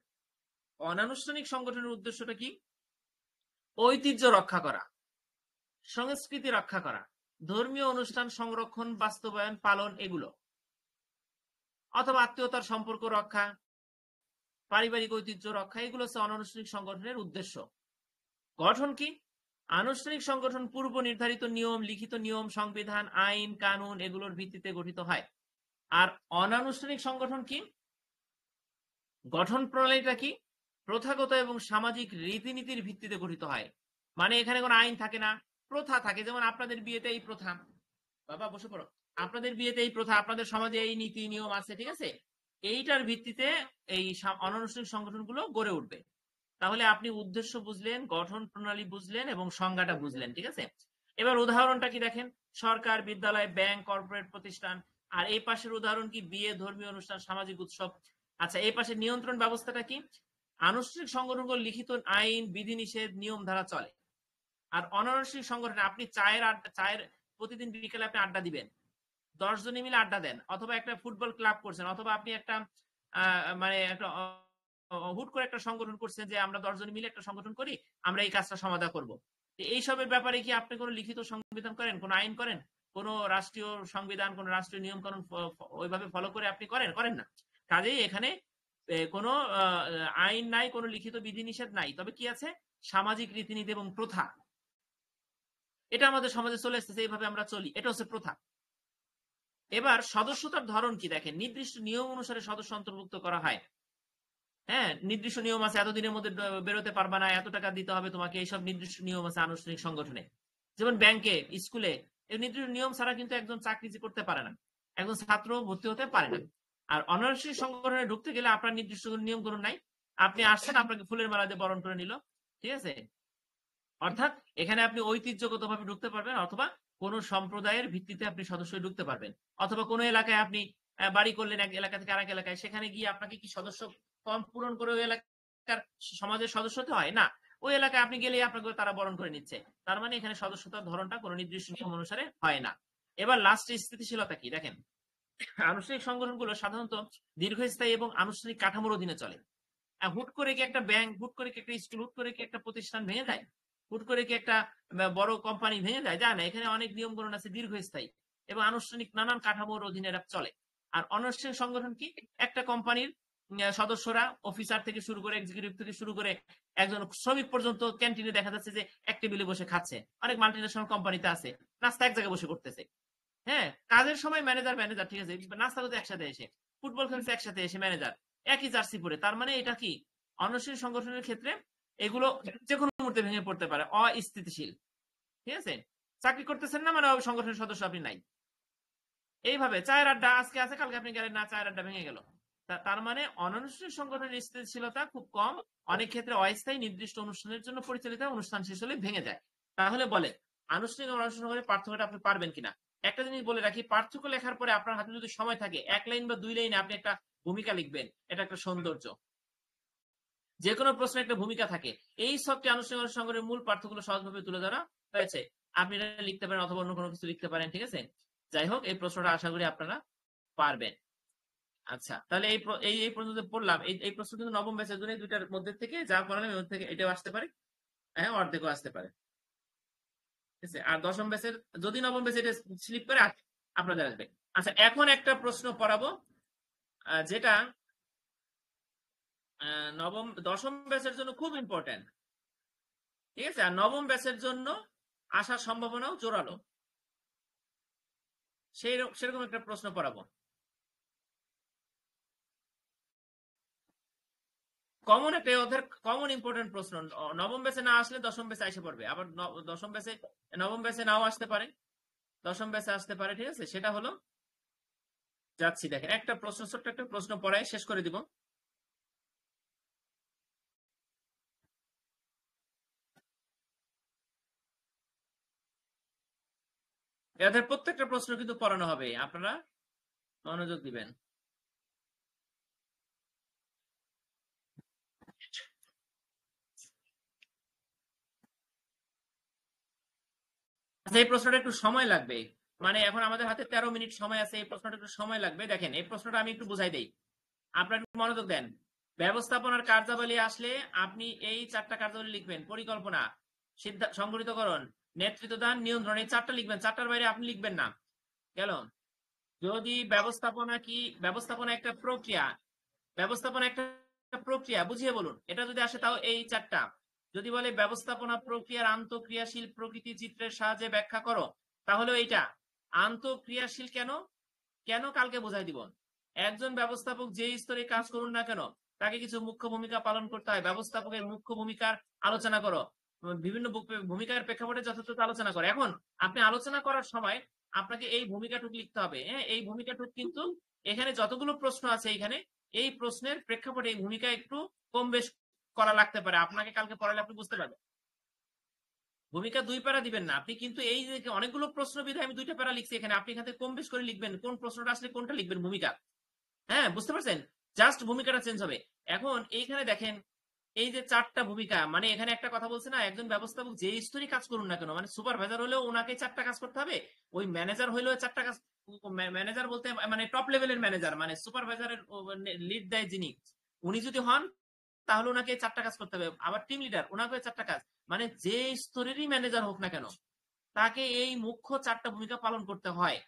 অনানুষ্ঠানিক সংগঠনের উদ্দেশ্যটা কি? ঐতিহ্য রক্ষা করা, সংস্কৃতি রক্ষা করা, ধর্মীয় অনুষ্ঠান সংরক্ষণ, বাস্তবায়ন, পালন, এগুলো, অথবা আত্মীয়তার সম্পর্ক রক্ষা, পারিবারিক ঐতিহ্য রক্ষা, এগুলো হচ্ছে অনানুষ্ঠানিক সংগঠনের উদ্দেশ্য। গঠন কি? আনুষ্ঠানিক সংগঠন পূর্ব নির্ধারিত নিয়ম, লিখিত নিয়ম, সংবিধান, আইন, কানুন, এগুলোর ভিত্তিতে গঠিত হয়। আর অনানুষ্ঠানিক সংগঠন কি? গঠন প্রণালীটা কি? প্রথাগত এবং সামাজিক রীতিনীতির ভিত্তিতে গঠিত হয়। মানে এখানে কোনো আইন থাকে না, প্রথা থাকে। যেমন আপনাদের বিয়েতে এই প্রথা, বাবা বসে পড়ো, আপনাদের বিয়েতে এই প্রথা, আপনাদের সমাজে এই নীতি নিয়ম আছে, ঠিক আছে? এইটার ভিত্তিতে এই অনানুষ্ঠানিক সংগঠনগুলো গড়ে উঠবে। তাহলে আপনি উদ্দেশ্য বুঝলেন, গঠন প্রণালী বুঝলেন এবং সংজ্ঞাটা বুঝলেন, ঠিক আছে? এবার উদাহরণটা কি দেখেন, সরকার, বিদ্যালয়, ব্যাংক, কর্পোরেট প্রতিষ্ঠান। আর এই পাশের উদাহরণ কি? বিয়ে, ধর্মীয় অনুষ্ঠান, সামাজিক উৎসব। আচ্ছা, এই পাশে নিয়ন্ত্রণ ব্যবস্থাটা কি? আনুষ্ঠানিক সংগঠনগুলো লিখিত আইন, বিধিনিষেধ, নিয়ম ধারা চলে। আর অনানুষ্ঠানিক সংগঠনে আপনি চায়ের প্রতিদিন বিকেলে আপনি আড্ডা দিবেন, 10 জনে মিলে আড্ডা দেন, অথবা একটা ফুটবল ক্লাব করছেন, অথবা আপনি একটা মানে একটা হুট করে একটা সংগঠন করছেন যে আমরা 10 জন মিলে একটা সংগঠন করি, আমরা এই কাজটা সমাধা করব। এইসবের ব্যাপারে কি আপনি কোনো লিখিত সংবিধান করেন, কোনো আইন করেন, কোনো রাষ্ট্রীয় সংবিধান, কোনো রাষ্ট্রীয় নিয়ম কানুন ওইভাবে ফলো করে আপনি করেন না। কাজেই এখানে কোনো আইন নাই, কোনো লিখিত বিধিনিষেধ নাই, তবে কি আছে? সামাজিক রীতিনীতি এবং প্রথা। এটা আমাদের সমাজে চলে এসেছে, এইভাবে আমরা চলি, এটা হচ্ছে প্রথা। এবার সদস্যতার ধরন কি দেখেন, নির্দিষ্ট নিয়ম অনুসারে সদস্য অন্তর্ভুক্ত করা হয়। হ্যাঁ, নির্দিষ্ট নিয়ম আছে, এতদিনের মধ্যে বেরোতে পারবা না, এত টাকা দিতে হবে তোমাকে, এইসব নির্দিষ্ট নিয়ম আছে আনুষ্ঠানিক সংগঠনে। যেমন ব্যাংকে, স্কুলে, এই নির্দিষ্ট নিয়ম ছাড়া কিন্তু একজন চাকরি করতে পারে না, একজন ছাত্র ভর্তি হতে পারে না। আর অনানুষ্ঠানিক সংগঠনে ঢুকতে গেলে আপনার নির্দিষ্ট নিয়ম কানুন নাই, আপনি আসছেন, আপনাকে ফুলের মালা দিয়ে বরণ করে নিল, ঠিক আছে? অর্থাৎ এখানে আপনি ঐতিহ্যগতভাবে ঢুকতে পারবেন, অথবা কোন সম্প্রদায়ের ভিত্তিতে আপনি সদস্য ঢুকতে পারবেন, অথবা কোনো এলাকায় আপনি বাড়ি করলেন, এক এলাকা থেকে আরেক এলাকায়, সেখানে গিয়ে আপনাকে কি সদস্য ফর্ম পূরণ করে ওই এলাকার সমাজের সদস্য হতে হয় না, ওই এলাকায় আপনি গেলেই আপনাকে তারা বরণ করে নিচ্ছে। তার মানে এখানে সদস্যতার ধরনটা কোনো নির্দিষ্ট নিয়ম অনুসারে হয় না। এবার লাস্টে স্থিতিশীলতা কি দেখেন, আনুষ্ঠানিক সংগঠনগুলো সাধারণত দীর্ঘস্থায়ী এবং আনুষ্ঠানিক কাঠামোর অধীনে চলে। হুট করে কি একটা ব্যাংক, হুট করে কি একটা স্কুল, হুট করে কি একটা প্রতিষ্ঠান ভেঙে যায়? হুট করে কি একটা বড় কোম্পানি ভেঙে যায়? যায় না। এখানে অনেক নিয়ম কানুন আছে, দীর্ঘস্থায়ী এবং আনুষ্ঠানিক নানান কাঠামোর অধীনে এরা চলে। আর অনানুষ্ঠানিক সংগঠন কি? একটা কোম্পানির সদস্যরা, অফিসার থেকে শুরু করে, এক্সিকিউটিভ থেকে শুরু করে একজন শ্রমিক পর্যন্ত ক্যান্টিনে দেখা যাচ্ছে যে এক টেবিলে বসে খাচ্ছে। অনেক মাল্টিনেশনাল কোম্পানিতে আছে, নাস্তা এক জায়গায় বসে করতেছে। হ্যাঁ, কাজের সময় ম্যানেজার, ঠিক আছে, নাস্তা করতে একসাথে এসে, ফুটবল খেলছে একসাথে এসে ম্যানেজার, একই জার্সি পরে। তার মানে এটা কি? অনানুষ্ঠানিক সংগঠনের ক্ষেত্রে এগুলো যে কোনো মুহূর্তে ভেঙে পড়তে পারে, অস্থিতিশীল, ঠিক আছে? চাকরি করতেছেন না মানে সংগঠনের সদস্য আপনি নাই। এইভাবে চায়ের আড্ডা আজকে আছে, কালকে আপনি গেলেন না, চায়ের আড্ডা ভেঙে গেল। তার মানে অনানুষ্ঠানিক সংগঠনের স্থিতিশীলতা খুব কম, অনেক ক্ষেত্রে অস্থায়ী, নির্দিষ্ট অনুষ্ঠানের জন্য পরিচালিত, অনুষ্ঠান শেষ হলে ভেঙে যায়। তাহলে বলে আনুষ্ঠানিক ও অনানুষ্ঠানিক সংগঠনের পার্থক্যটা আপনি পারবেন কিনা? একটা জিনিস বলে রাখি, পার্থক্য লেখার পরে আপনার হাতে যদি সময় থাকে, 1 লাইন বা 2 লাইনে আপনি একটা ভূমিকা লিখবেন, এটা একটা সৌন্দর্য। যে কোনো প্রশ্নে একটা ভূমিকা থাকে। এই সবটি আনুষ্ঠানিক সংগঠনের মূল পার্থক্যগুলো সহজভাবে তুলে ধরা হয়েছে, আপনি এটা লিখতে পারেন, অথবা অন্য কোনো কিছু লিখতে পারেন, ঠিক আছে? যাই হোক, এই প্রশ্নটা আশা করি আপনারা পারবেন। আচ্ছা, তাহলে এই পর্যন্ত পড়লাম। এই প্রশ্ন কিন্তু নবম ব্যাচের জন্য, দুইটার মধ্যে থেকে যা পড়ালাম এর থেকে এটাও আসতে পারে, হ্যাঁ, অর্ধেকও আসতে পারে, ঠিক আছে? আর দশম ব্যাচের যদি নবম ব্যাচে এটা স্লিপ করে আপনাদের আসবে। আচ্ছা, এখন একটা প্রশ্ন পড়াবো যেটা দশম ব্যাচের জন্য খুব ইম্পর্টেন্ট, ঠিক আছে? আর নবম ব্যাচের জন্য আসার সম্ভাবনাও জোরালো, সেরকম একটা প্রশ্ন পড়াবো। কমন একটা ওদের কমন ইম্পর্টেন্ট প্রশ্ন, নবম ব্যাচে না আসলে দশম ব্যাচে এসে পড়বে, আবার দশম ব্যাচে, নবম ব্যাচে নাও আসতে পারে, দশম ব্যাচে আসতে পারে, ঠিক আছে? সেটা হলো, যাচ্ছি দেখেন, একটা প্রশ্ন, ছোট্ট একটা প্রশ্ন পড়ায় শেষ করে দিব। এদের প্রত্যেকটা প্রশ্ন কিন্তু পড়ানো হবে, আপনারা মনোযোগ দিবেন। আচ্ছা, এই প্রশ্নটা একটু সময় লাগবে, মানে এখন আমাদের হাতে 13 মিনিট সময় আছে, এই প্রশ্নটা একটু সময় লাগবে। দেখেন, এই প্রশ্নটা আমি একটু বুঝাই দেই, আপনারা একটু মনোযোগ দেন। ব্যবস্থাপনার কার্যাবলী আসলে আপনি এই 4টা কার্যাবলী লিখবেন: পরিকল্পনা, সংগঠিতকরণ, নেতৃত্ব দান, নিয়ন্ত্রণ, এই 4টা লিখবেন। 4টার বাইরে আপনি লিখবেন না। গেল? যদি ব্যবস্থাপনা একটা প্রক্রিয়া, বুঝিয়ে বলুন। এটা যদি আসে তাও এই 4টা। যদি বলে ব্যবস্থাপনা প্রক্রিয়ার আন্তঃক্রিয়াশীল প্রকৃতি চিত্রের সাহায্যে ব্যাখ্যা করো, তাহলে এইটা আন্তঃক্রিয়াশীল কেন কালকে বোঝাই দিব। একজন ব্যবস্থাপক যে স্তরে কাজ করুন না কেন, তাকে কিছু মুখ্য ভূমিকা পালন করতে হয়। ব্যবস্থাপকের মুখ্য ভূমিকার আলোচনা করো, বিভিন্ন ভূমিকার প্রেক্ষাপটে যথাযথ আলোচনা করো। এখন আপনি আলোচনা করার সময় আপনাকে এই ভূমিকাটুক লিখতে হবে। হ্যাঁ, এই ভূমিকাটুক কিন্তু এখানে যতগুলো প্রশ্ন আছে, এখানে এই প্রশ্নের প্রেক্ষাপটে এই ভূমিকা একটু কম বেশ করা লাগতে পারে। আপনাকে কালকে পড়ালে আপনি বুঝতে পারবেন। ভূমিকা 2 প্যারা দিবেন না আপনি, কিন্তু এই যে অনেকগুলো প্রশ্ন বিধায় আমি 2টা প্যারা লিখছি এখানে, আপনি এখান থেকে কম বেশ করে লিখবেন। কোন প্রশ্নটা আসলে কোনটা লিখবেন, ভূমিকা। হ্যাঁ, বুঝতে পারছেন? জাস্ট ভূমিকাটা চেঞ্জ হবে। এখন এইখানে দেখেন, এই যে 4টা ভূমিকা, মানে এখানে একটা কথা বলছে না, একজন ব্যবস্থাপক যে স্তরই কাজ করুন না কেন, মানে সুপারভাইজার হলেও ওনাকে 4টা কাজ করতে হবে, ওই ম্যানেজার হলেও 4টা কাজ। ম্যানেজার বলতে মানে টপ লেভেলের ম্যানেজার, মানে সুপারভাইজারের লিড দেয় যিনি, উনি যদি হন তাহলে ওনাকে 4টা কাজ করতে হবে। আবার টিম লিডার, ওনাকে 4টা কাজ। মানে যে স্তরেরই ম্যানেজার হোক না কেন, তাকে এই মুখ্য 4টা ভূমিকা পালন করতে হয়।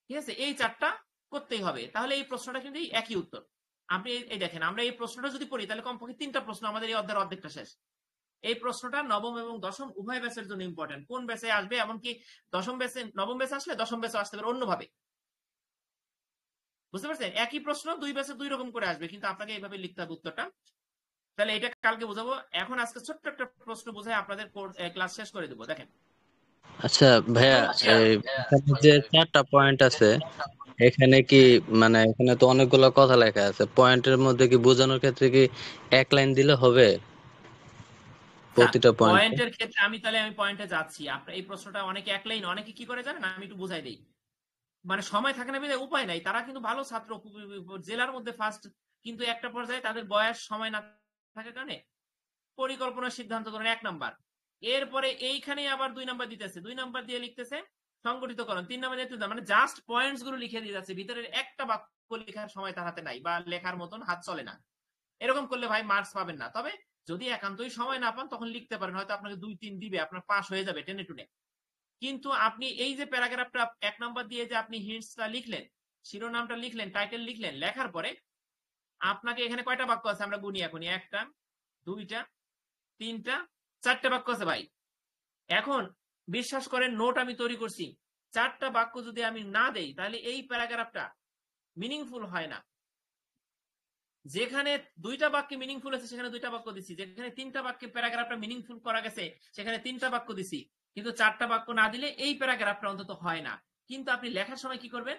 ঠিক আছে, এই 4টা করতেই হবে। তাহলে এই প্রশ্নটা কিন্তু একই উত্তর। আপনি এই দেখেন, আমরা এই প্রশ্নটা যদি পড়ি তাহলে কমপক্ষে 3টা প্রশ্ন, আমাদের এই অধ্যায়ের অর্ধেকটা শেষ। এই প্রশ্নটা নবম এবং দশম উভয় ব্যাচের জন্য ইম্পর্টেন্ট। কোন ব্যাচে আসবে, এমনকি নবম ব্যাচে আসলে দশম ব্যাচে আসতে পারে অন্যভাবে। বুঝতে পারছেন? একই প্রশ্ন 2 ব্যাচে 2 রকম করে আসবে, কিন্তু আপনাকে এইভাবে লিখতে হবে উত্তরটা। তাহলে এটা কালকে বোঝাবো। এখন আজকে ছোট্ট একটা প্রশ্ন বোঝায় আপনাদের ক্লাস শেষ করে দেবো। দেখেন। আচ্ছা ভাইয়া, এখানে যে 4টা পয়েন্ট আছে, এখানে কি মানে এখানে তো অনেকগুলো কথা লেখা আছে, পয়েন্টের মধ্যে কি বোঝানোর ক্ষেত্রে কি এক লাইন দিলে হবে প্রতিটা পয়েন্টে? পয়েন্টের ক্ষেত্রে আমি পয়েন্টে যাচ্ছি। আপনার এই প্রশ্নটা অনেকে এক লাইন, অনেকে কি করে জানেন, আমি একটু বুঝাই দিই। মানে সময় থাকে না বলে উপায় নাই, তারা কিন্তু ভালো ছাত্র, জেলার মধ্যে ফার্স্ট, কিন্তু একটা পর্যায়ে তাদের বয়স সময় না থাকার কারণে পরিকল্পনা সিদ্ধান্ত গ্রহণ 1 নাম্বার। এরপরে এইখানে আবার 2 নাম্বার দিতেছে, 2 নাম্বার দিয়ে লিখতেছে সংগঠিতকরণ, 3 নাম্বার দিয়ে, মানে জাস্ট পয়েন্টস গুলো লিখে দিয়ে যাচ্ছে, ভিতরের একটা বাক্য লেখার সময় তার হাতে নাই, বা লেখার মতন হাত চলে না। এরকম করলে ভাই মার্কস পাবেন না। তবে যদি একান্তই সময় না পান তখন লিখতে পারেন, হয়তো আপনাকে 2-3 দিবে, আপনার পাস হয়ে যাবে টেনে টুনে। কিন্তু আপনি এই যে প্যারাগ্রাফটা 1 নাম্বার দিয়ে যে আপনি হিন্টসটা লিখলেন, শিরোনামটা লিখলেন, টাইটেল লিখলেন, লেখার পরে আপনাকে এখানে কয়টা বাক্য আছে আমরা গুনি এখনই, 1টা 2টা 3টা 4টা বাক্য আছে ভাই। এখন বিশ্বাস করেন, নোট আমি তৈরি করছি, 4টা বাক্য যদি আমি না দেই তাহলে এই প্যারাগ্রাফটা মিনিংফুল হয় না। যেখানে 2টা বাক্যে মিনিংফুল আছে সেখানে 2টা বাক্য দিছি, যেখানে 3টা বাক্যে প্যারাগ্রাফটা মিনিংফুল করা গেছে সেখানে 3টা বাক্য দিছি, কিন্তু 4টা বাক্য না দিলে এই প্যারাগ্রাফটা অন্তত হয় না। কিন্তু আপনি লেখার সময় কি করবেন,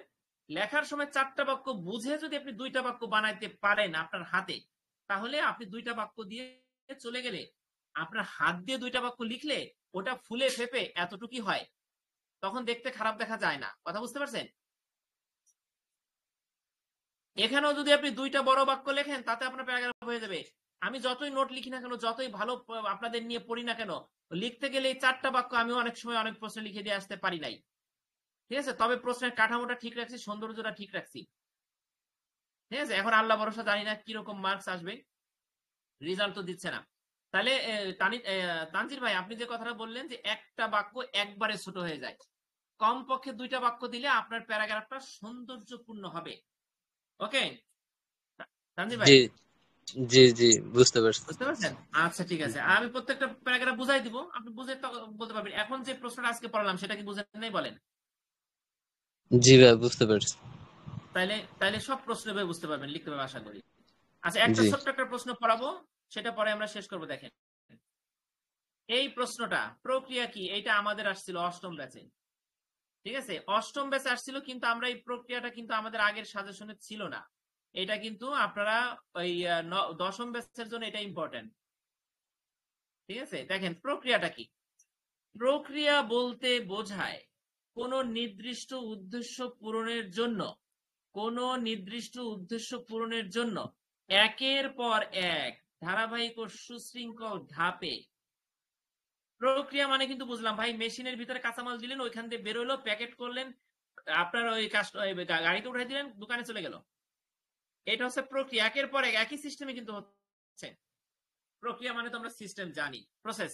লেখার সময় 4টা বাক্য বুঝে যদি আপনি 2টা বাক্য বানাইতে পারেন আপনার হাতে, তাহলে আপনি 2টা বাক্য দিয়ে চলে গেলে আপনার হাত দিয়ে 2টা বাক্য লিখলে ওটা ফুলে ফেপে এতটুকুই হয়, তখন দেখতে খারাপ দেখা যায় না। কথা বুঝতে পারছেন? এখানেও যদি আপনি 2টা বড় বাক্য লেখেন তাতে আপনার প্যারাগ্রাফ হয়ে যাবে। আমি যতই নোট লিখি না কেন, যতই ভালো আপনাদের নিয়ে পড়ি না কেন, লিখতে গেলে এই 4টা বাক্য আমি অনেক সময় অনেক প্রশ্ন লিখে দিয়ে আসতে পারি নাই। ঠিক আছে, তবে প্রশ্নের কাঠামোটা ঠিক রাখছি, সৌন্দর্যটা ঠিক রাখছি। ঠিক আছে, এখন আল্লাহ ভরসা, জানি না কিরকম মার্কস আসবে, রেজাল্ট তো দিচ্ছে না। তাহলে তানজির ভাই, আপনি যে কথাটা বললেন যে একটা বাক্য একবারে ছোট হয়ে যায়, কমপক্ষে 2টা বাক্য দিলে আপনার প্যারাগ্রাফটা সৌন্দর্যপূর্ণ হবে। ওকে তানজির ভাই, জি জি জি, বুঝতে পারছি। বুঝতে পারছেন? আচ্ছা ঠিক আছে, আমি প্রত্যেকটা প্যারাগ্রাফ বুঝাই দিব, আপনি বুঝে বলতে পারবেন। এখন যে প্রশ্নটা আজকে পড়ালাম সেটা কি বুঝেন নাই বলেন? জি ভাই, বুঝতে পারছি। তাইলে সব প্রশ্ন বুঝতে পারবেন, লিখতে পারবেন আশা করি। আচ্ছা, একটা জি ছোট্ট একটা প্রশ্ন পড়াবো, সেটা পরে আমরা শেষ করবো। দেখেন এই প্রশ্নটা, প্রক্রিয়া কি, এইটা আমাদের আসছিল 8ম ব্যাচে। ঠিক আছে, 8ম ব্যাচে আসছিল, কিন্তু আমরা এই প্রক্রিয়াটা কিন্তু আমাদের আগের সাজেশনে ছিল না। এটা কিন্তু আপনারা ওই 10ম ব্যাচের জন্য এটা ইম্পর্টেন্ট। ঠিক আছে, দেখেন প্রক্রিয়াটা কি। প্রক্রিয়া বলতে বোঝায় কোন নির্দিষ্ট উদ্দেশ্য পূরণের জন্য একের পর এক ধারাবাহিক ও সুশৃঙ্খল ধাপে। প্রক্রিয়া মানে কিন্তু বুঝলাম ভাই, মেশিনের ভিতরে কাঁচামাল দিলেন, ওইখান দিয়ে বেরোলো, প্যাকেট করলেন, আপনার ওই গাড়িতে উঠাই দিলেন, দোকানে চলে গেল। এটা হচ্ছে প্রক্রিয়া, একের পর এক একই সিস্টেমে কিন্তু হচ্ছে। প্রক্রিয়া মানে তো আমরা সিস্টেম জানি, প্রসেস।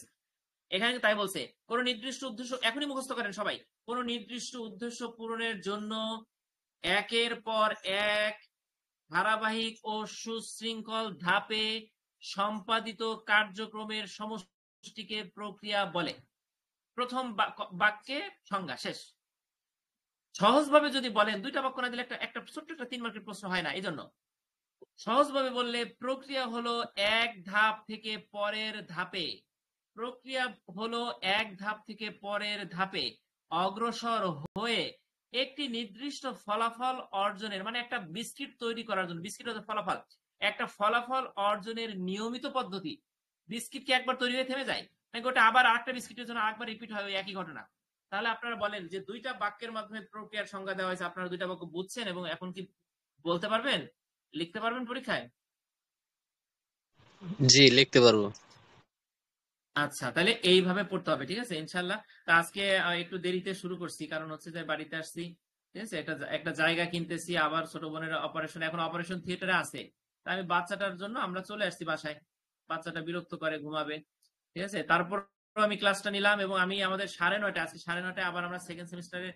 এখানে তাই বলছে কোন নির্দিষ্ট উদ্দেশ্য, এখনই মুখস্থ করেন সবাই, কোন নির্দিষ্ট উদ্দেশ্য পূরণের জন্য একের পর এক ধারাবাহিক ও সুশৃঙ্খল ধাপে সম্পাদিত কার্যক্রমের সমষ্টিকে প্রক্রিয়া বলে। প্রথম বাক্যে সংজ্ঞা শেষ। সহজভাবে যদি বলেন, দুইটা বাক্য না দিলে একটা ছোট্ট একটা 3 মার্কের প্রশ্ন হয় না, এই জন্য সহজভাবে বললে প্রক্রিয়া হলো এক ধাপ থেকে পরের ধাপে, প্রক্রিয়া হলো এক ধাপ থেকে পরের ধাপে অগ্রসর হয়ে একটি নির্দিষ্ট ফলাফল অর্জনের, মানে একটা বিস্কিট তৈরি করার জন্য, বিস্কিট হচ্ছে ফলাফল, একটা ফলাফল অর্জনের নিয়মিত পদ্ধতি। বিস্কিট কি একবার তৈরি হয়ে থেমে যায় নাকি ওটা আবার আরেকটা বিস্কিটের জন্য আরেকবার রিপিট হয় ওই একই ঘটনা? তাহলে আপনারা বলেন যে দুইটা বাক্যের মাধ্যমে প্রক্রিয়ার সংজ্ঞা দেওয়া হয়েছে, আপনারা দুইটা বাক্য বুঝছেন এবং এখন কি বলতে পারবেন, লিখতে পারবেন পরীক্ষায়? জি, লিখতে পারবো। আচ্ছা, তাহলে এইভাবে পড়তে হবে, ঠিক আছে ইনশাল্লাহ। তা আজকে একটু দেরিতে শুরু করছি, কারণ হচ্ছে যে বাড়িতে আসছি, ঠিক আছে, একটা জায়গা কিনতেছি, আবার ছোট বোনের অপারেশন, এখন অপারেশন থিয়েটারে আছে, তা আমি বাচ্চাটার জন্য আমরা চলে আসছি বাসায়, বাচ্চাটা বিরক্ত করে ঘুমাবে, ঠিক আছে। তারপর আমি ক্লাসটা নিলাম এবং আমি আমাদের 9:30 আজকে 9:30 আবার আমরা সেকেন্ড সেমিস্টারের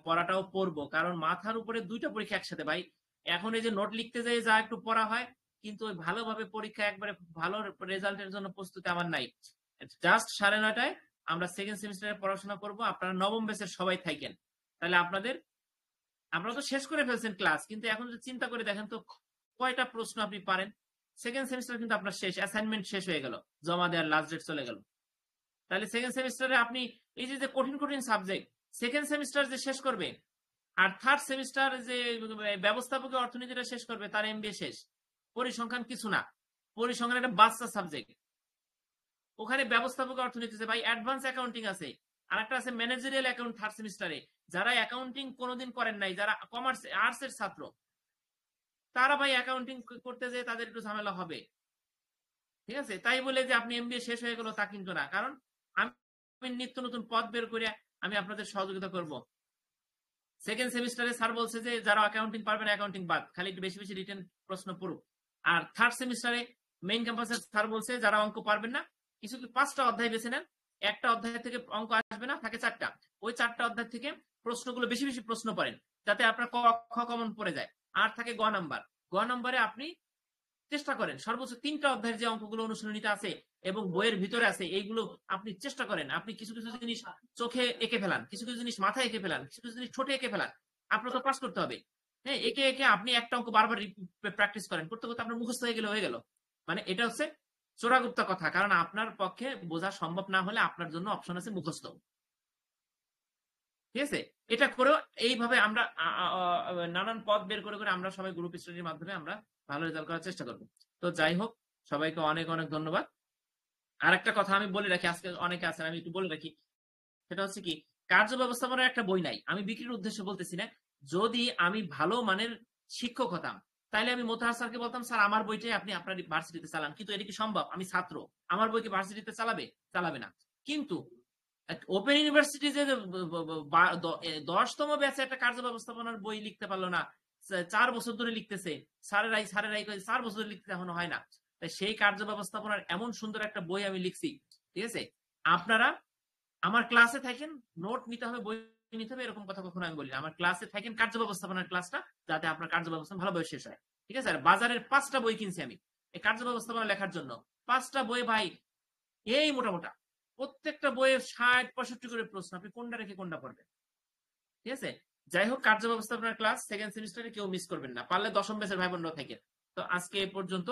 পড়াটাও পড়বো, কারণ মাথার উপরে দুইটা পরীক্ষা একসাথে ভাই। এখন এই যে নোট লিখতে যাই যা একটু পড়া হয়, কিন্তু ওই ভালোভাবে পরীক্ষা একবারে ভালো রেজাল্টের জন্য প্রস্তুতি আমার নাই। জাস্ট 9:30 আমরা সেকেন্ড সেমিস্টারে পড়াশোনা করব, আপনারা নবম ব্যাচের সবাই থাকেন, তাহলে আপনারা তো শেষ করে ফেলছেন ক্লাস, কিন্তু এখন যদি চিন্তা করে দেখেন তো কয়টা প্রশ্ন আপনি পারেন। সেকেন্ড সেমিস্টার কিন্তু আপনার শেষ, অ্যাসাইনমেন্ট শেষ হয়ে গেল, জমা দেওয়ার লাস্ট ডেট চলে গেল। তাহলে সেকেন্ড সেমিস্টারে আপনি এই যে কঠিন কঠিন সাবজেক্ট সেকেন্ড সেমিস্টার যে শেষ করবে, আর থার্ড সেমিস্টার যে ব্যবস্থাপক অর্থনীতিটা শেষ করবে, তার এমবিএ শেষ। পরিসংখ্যান কিছু না, পরিসংখ্যান একটা বাচ্চা সাবজেক্ট, ওখানে ব্যবস্থাপক অর্থনীতিতে ভাই অ্যাডভান্স অ্যাকাউন্টিং আছে, আর একটা আছে ম্যানেজারিয়াল অ্যাকাউন্ট থার্ড সেমিস্টারে। যারা অ্যাকাউন্টিং কোনোদিন করেন নাই, যারা কমার্স আর্টস এর ছাত্র, তারা ভাই অ্যাকাউন্টিং করতে যেয়ে তাদের একটু ঝামেলা হবে, ঠিক আছে। তাই বলে যে আপনি এমবিএ শেষ হয়ে গেল তা কিন্তু না, কারণ আমি নিত্য নতুন পদ বের করে আমি আপনাদের সহযোগিতা করব। সেকেন্ড সেমিস্টারে স্যার বলছে যে যারা অ্যাকাউন্টিং পারবেন অ্যাকাউন্টিং বাদ, খালি একটু বেশি বেশি রিটেন প্রশ্ন পড়ুক। আর থার্ড সেমিস্টারে মেইন ক্যাম্পাসের স্যার বলছে যারা অঙ্ক পারবেন না, কিছু 5টা অধ্যায় বেছে নেন, একটা অধ্যায় থেকে অঙ্ক আসবে না, থাকে 4টা, ওই 4টা অধ্যায় থেকে প্রশ্নগুলো বেশি বেশি প্রশ্ন পড়েন, যাতে আপনার ক খ কমন পড়ে যায়। আর থাকে গ নাম্বারে আপনি চেষ্টা করেন সর্বোচ্চ 3টা অধ্যায়ের যে অঙ্কগুলো অনুশীলনীতে আছে এবং বইয়ের ভিতরে আছে, এইগুলো আপনি চেষ্টা করেন। আপনি কিছু কিছু জিনিস চোখে এঁকে ফেলান, কিছু কিছু জিনিস মাথায় এঁকে ফেলান, কিছু কিছু জিনিস ছোটে এঁকে ফেলান, আপনার তো পাস করতে হবে। হ্যাঁ, এঁকে এঁকে আপনি একটা অঙ্ক বারবার প্র্যাকটিস করেন, করতে করতে আপনার মুখস্থ হয়ে গেল। মানে এটা হচ্ছে চোরাগুপ্তা কথা, কারণ আপনার পক্ষে বোঝা সম্ভব না হলে আপনার জন্য অপশন আছে মুখস্থ, ঠিক আছে। এটা করেও এইভাবে আমরা নানান পথ বের করে করে আমরা সবাই গ্রুপ স্টাডির মাধ্যমে আমরা ভালো রেজাল্ট করার চেষ্টা করবো। তো যাই হোক, সবাইকে অনেক অনেক ধন্যবাদ। আর একটা কথা আমি বলে রাখি, আজকে অনেকে আছেন, আমি একটু বলে রাখি, সেটা হচ্ছে কি, কার্য ব্যবস্থাপনার একটা বই নাই। আমি বিক্রির উদ্দেশ্যে বলতেছি না, যদি আমি ভালো মানের শিক্ষক হতাম তাহলে আমি মোতাহার স্যারকে বলতাম, স্যার আমার বইটাই আপনি আপনার ভার্সিটিতে চালান, কিন্তু এটা কি সম্ভব? আমি ছাত্র, আমার বইকে ভার্সিটিতে চালাবে না। কিন্তু ওপেন ইউনিভার্সিটি যে 10তম ব্যাচে একটা কার্য ব্যবস্থাপনার বই লিখতে পারলো না, 4 বছর ধরে লিখতেছে, স্যারেরাই 4 বছর ধরে লিখতে এখনো হয় না। তাই সেই কার্য ব্যবস্থাপনার এমন সুন্দর একটা বই আমি লিখছি, ঠিক আছে। আপনারা আমার ক্লাসে থাকেন, নোট নিতে হবে, বই নিতে হবে, এরকম কথা কখনো আমি বলি না। আমার ক্লাসে থাকেন, কার্য ব্যবস্থাপনার ক্লাসটা, যাতে আপনার কার্য ব্যবস্থাপনা ভালোভাবে শেষ হয়, ঠিক আছে। আর বাজারের 5টা বই কিনছি আমি এই কার্য ব্যবস্থাপনা লেখার জন্য, 5টা বই ভাই এই মোটামোটা, প্রত্যেকটা বইয়ে 60-65 করে প্রশ্ন, আপনি কোনটা রেখে কোনটা পড়বেন, ঠিক আছে। যাই হোক, কার্য ব্যবস্থাপনার ক্লাস সেকেন্ড সেমিস্টারে কেউ মিস করবেন না, পারলে 10ম ব্যাচের ভাই বোনরাও থাকে। তো আজকে এ পর্যন্ত,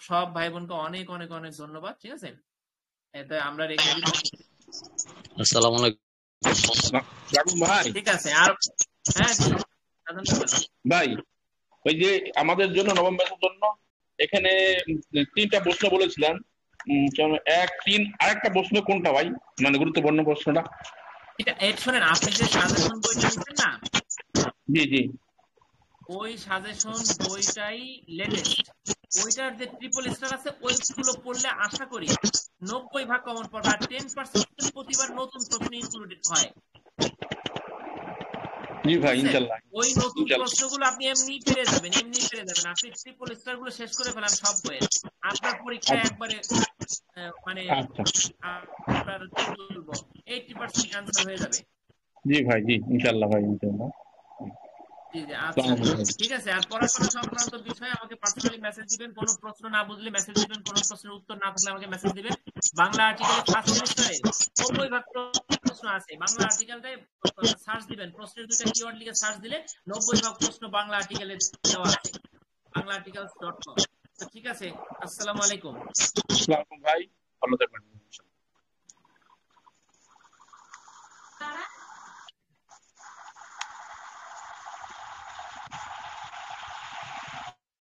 সব ভাই বোনকে অনেক অনেক অনেক ধন্যবাদ, ঠিক আছে। এটা আমরা রেখে দিব। আসসালামু আলাইকুম ভাই। ঠিক আছে। আর হ্যাঁ ভাই, ওই যে আমাদের জন্য নবম ব্যাচের জন্য এখানে 3টা প্রশ্ন বলেছিলাম, 1, 3, আরেকটা প্রশ্ন কোনটা ভাই, মানে গুরুত্বপূর্ণ প্রশ্নটা? এটা শোনেন, আপনি যে সাজেশন বইটা নিচ্ছেন না, জি, ওই সাজেশন বইটাই লেটেস্ট, ওইটার যে ট্রিপল স্টার আছে ওইগুলো পড়লে আশা করি 90% কমন পড়বে, আর 10% প্রতিবার নতুন প্রশ্ন ইনক্লুডেড হয়। জি ভাই, বুঝছেন? ইনশাল্লাহ ওই নতুন ইনশাল্লাহ। প্রশ্নগুলো আপনি এমনি পেরে যাবেন, এমনি পেরে যাবেন। আপনি ট্রিপল স্টার গুলো শেষ করে ফেলান সব বইয়ের, আপনার পরীক্ষায় আচ্ছা একবারে মানে আচ্ছা, আপনার কি বলবো 80% অ্যান্সার হয়ে যাবে। জি ভাই, জি ইনশাল্লাহ ভাই, ইনশাল্লাহ। জি জি, আচ্ছা আসসালামু আলাইকুম। ঠিক আছে। আর পড়াশোনা সংক্রান্ত বিষয়ে আমাকে পার্সোনালি মেসেজ দিবেন, কোনো প্রশ্ন না বুঝলে মেসেজ দিবেন, কোনো প্রশ্নের উত্তর না থাকলে আমাকে মেসেজ দিবেন। বাংলা আর্টিকেলে ফার্স্ট সেমিস্টারে 90 ভাগ প্রশ্ন আছে, বাংলা আর্টিকেলটাই সার্চ দিবেন, প্রশ্নের দুইটা কিওয়ার্ড লিখে সার্চ দিলে 90 ভাগ প্রশ্ন বাংলা আর্টিকেলে দেওয়া আছে, বাংলাআর্টিকেলস.com। তো ঠিক আছে, আসসালামু আলাইকুম। আসসালামু আলাইকুম ভাই, ভালো থাকবেন।